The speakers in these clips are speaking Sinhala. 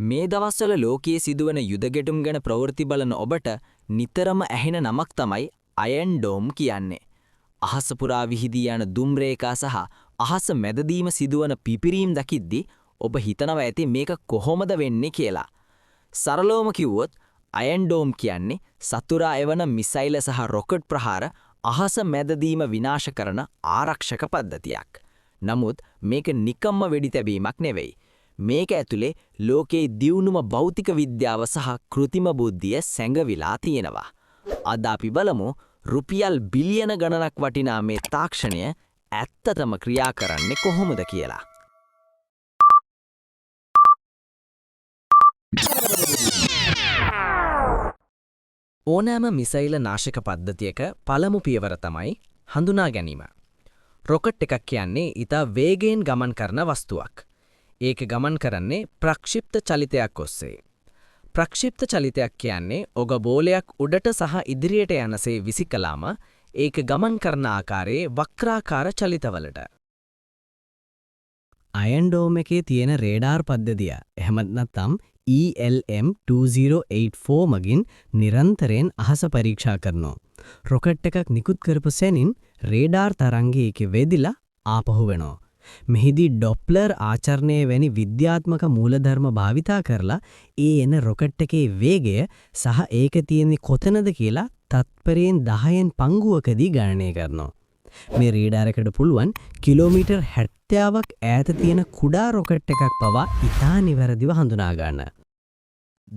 මේ දවස්වල ලෝකයේ සිදුවන යුද ගැටුම් ගැන ප්‍රවෘත්ති බලන ඔබට නිතරම ඇහෙන නමක් තමයි අයන් ඩෝම් කියන්නේ. අහස පුරා විහිදී යන දුම් රේඛා සහ අහස මැදදීම සිදුවන පිපිරීම් දකිද්දි ඔබ හිතනවා ඇති මේක කොහොමද වෙන්නේ කියලා. සරලවම කිව්වොත් අයන් ඩෝම් කියන්නේ සතුරා එවන මිසයිල සහ රොකට් ප්‍රහාර අහස මැදදීම විනාශ කරන ආරක්ෂක පද්ධතියක්. නමුත් මේක නිකම්ම වෙඩි තැබීමක් නෙවෙයි. මේක ඇතුලේ ලෝකයේ දියුණුම භෞතික විද්‍යාව සහ කෘතිම බුද්ධිය සැඟවිලා තියෙනවා. අද අපි බලමු රුපියල් බිලියන ගණනක් වටිනා මේ තාක්ෂණය ඇත්තටම ක්‍රියා කරන්නේ කොහොමද කියලා. ඕනෑම මිසයිල නාශක පද්ධතියක පළමු පියවර තමයි හඳුනා ගැනීම. රොකට් එකක් කියන්නේ ඉතා වේගයෙන් ගමන් කරන වස්තුවක්. ඒක ගමන් කරන්නේ ප්‍රක්ෂිප්ත චලිතයක් ඔස්සේ. ප්‍රක්ෂිප්ත චලිතයක් කියන්නේ ඔග බෝලයක් උඩට සහ ඉදිරියට යනසේ විසිකලාම ඒක ගමන් කරන ආකාරයේ වක්‍රාකාර චලිතවලට. අයන් ඩෝම් එකේ තියෙන රේඩාර් පද්ධතිය එහෙමත් නැත්නම් ELM-2084 මගින් නිරන්තරයෙන් අහස පරීක්ෂා කරනවා. රොකට් එකක් නිකුත් කරපු සැනින් රේඩාර් තරංගය ඒකේ වැදිලා ආපහු වෙනවා. මෙහිදී ඩොප්ලර් ආචරණය වැනි විද්‍යාත්මක මූලධර්ම භාවිතා කරලා ඒ එන රොකට් එකේ වේගය සහ ඒක තියෙන්නේ කොතනද කියලා තත්පරයෙන් 10න් පංගුවකදී ගණනය කරනවා. මේ රේඩාර් එකට පුළුවන් කිලෝමීටර් 70ක් ඈත තියෙන කුඩා රොකට් එකක් පවා ඉතා නිවැරදිව හඳුනා ගන්න.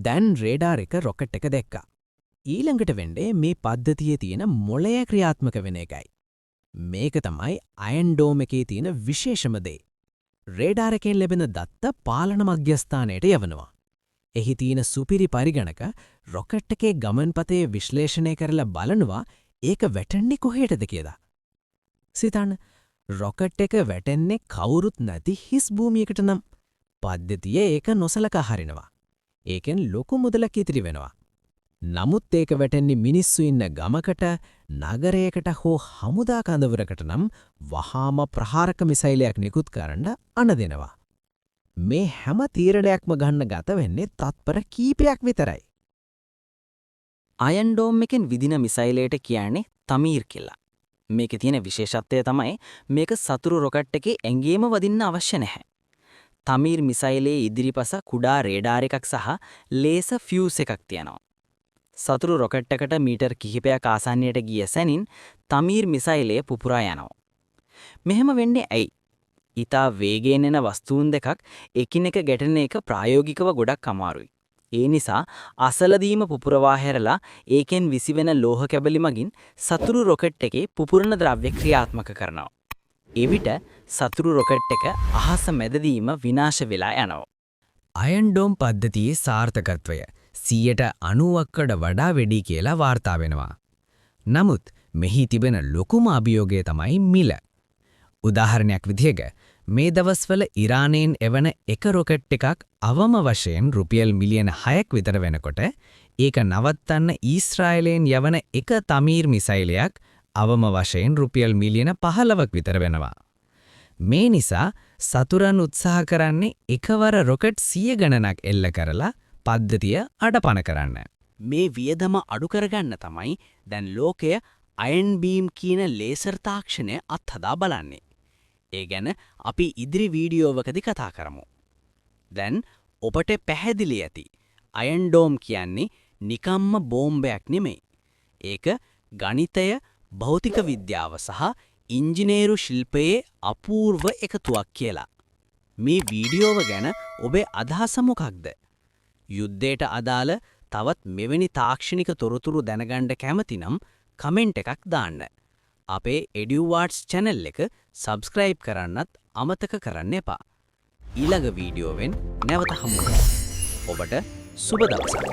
දැන් රේඩාර් එක රොකට් එක දැක්කා. ඊළඟට වෙන්නේ මේ පද්ධතියේ තියෙන මොළය ක්‍රියාත්මක වෙන එකයි. මේක තමයි අයන් ඩෝම් එකේ තියෙන විශේෂම දේ. රේඩාර් එකෙන් ලැබෙන දත්ත පාලන මධ්‍යස්ථානයට යවනවා. එහි තියෙන සුපිරි පරිගණක රොකට් එකේ ගමන්පතේ විශ්ලේෂණය කරලා බලනවා ඒක වැටෙන්නේ කොහෙටද කියලා. සිතන්න රොකට් එක වැටෙන්නේ කවුරුත් නැති හිස් භූමියකට නම් පද්ධතිය ඒක නොසලකා හරිනවා. ඒකෙන් ලොකු මුදලක් ඉතිරි වෙනවා. නමුත් ඒක වැටෙන්නේ මිනිස්සු ඉන්න ගමකට, නගරයකට හෝ හමුදා කඳවුරකට නම් වහාම ප්‍රහාරක මිසයිලයක් නිකුත් කරන්න අණදෙනවා. මේ හැම තීරණයක්ම ගන්න ගත වෙන්නේ තත්පර කීපයක් විතරයි. අයන් ඩෝම් එකෙන් විදින මිසයිලයට කියන්නේ තමීර් කියලා. මේකේ තියෙන විශේෂත්වය තමයි මේක සතුරු රොකට් එකේ ඇඟේම වදින්න අවශ්‍ය නැහැ. තමීර් මිසයිලේ ඉදිරිපස කුඩා රේඩාර් එකක් සහ ලේසර් ෆියුස් එකක් තියෙනවා. සතුරු රොකට් එකට මීටර් කිහිපයක් ආසන්නයට ගිය සැනින් තමීර් මිසයිලය පුපුරා යනවා. මෙහෙම වෙන්නේ ඇයි? ඊතා වේගයෙන් එන වස්තුන් දෙකක් එකිනෙක ගැටෙන එක ප්‍රායෝගිකව ගොඩක් අමාරුයි. ඒ නිසා අසලදීම පුපුරවා හැරලා ඒකෙන් විසිවෙන ලෝහ කැබලි මගින් සතුරු රොකට් එකේ පුපුරන ද්‍රව්‍ය ක්‍රියාත්මක කරනවා. එවිට සතුරු රොකට් එක අහස මැදදීම විනාශ වෙලා යනවා. අයන් ඩෝම් පද්ධතියේ සාර්ථකත්වය 90%කට වඩා වැඩි කියලා වාර්තා වෙනවා. නමුත් මෙහි තිබෙන ලොකුම අභියෝගය තමයි මිල. උදාහරණයක් විදිහට මේ දවස්වල ඉරානයෙන් එවන එක රොකට් එකක් අවම වශයෙන් රුපියල් මිලියන 6ක් විතර වෙනකොට ඒක නවත්තන්න ඊශ්‍රායලයෙන් යවන එක තමීර් මිසයිලයක් අවම වශයෙන් රුපියල් මිලියන 15ක් විතර වෙනවා. මේ නිසා සතුරන් උත්සාහ කරන්නේ එකවර රොකට් 100 ගණනක් එල්ල කරලා පද්ධතිය අඩපණ කරන්න. මේ වියදම අඩු කරගන්න තමයි දැන් ලෝකය අයන් බීම් කියන ලේසර් තාක්ෂණය අත්හදා බලන්නේ. ඒ ගැන අපි ඉදිරි වීඩියෝවකදී කතා කරමු. දැන් ඔබට පැහැදිලි ඇති අයන් ඩෝම් කියන්නේ නිකම්ම බෝම්බයක් නෙමෙයි. ඒක ගණිතය, භෞතික විද්‍යාව සහ ඉංජිනේරු ශිල්පයේ අපූර්ව එකතුවක් කියලා. මේ වීඩියෝව ගැන ඔබේ අදහස මොකක්ද? යුද්ධයට අදාළ තවත් මෙවැනි තාක්ෂණික තොරතුරු දැනගන්න කැමති නම් කමෙන්ට් එකක් දාන්න. අපේ EduWards channel එක subscribe කරන්නත් අමතක කරන්න එපා. ඊළඟ වීඩියෝවෙන් නැවත හමු වෙමු. ඔබට සුබ දවසක්.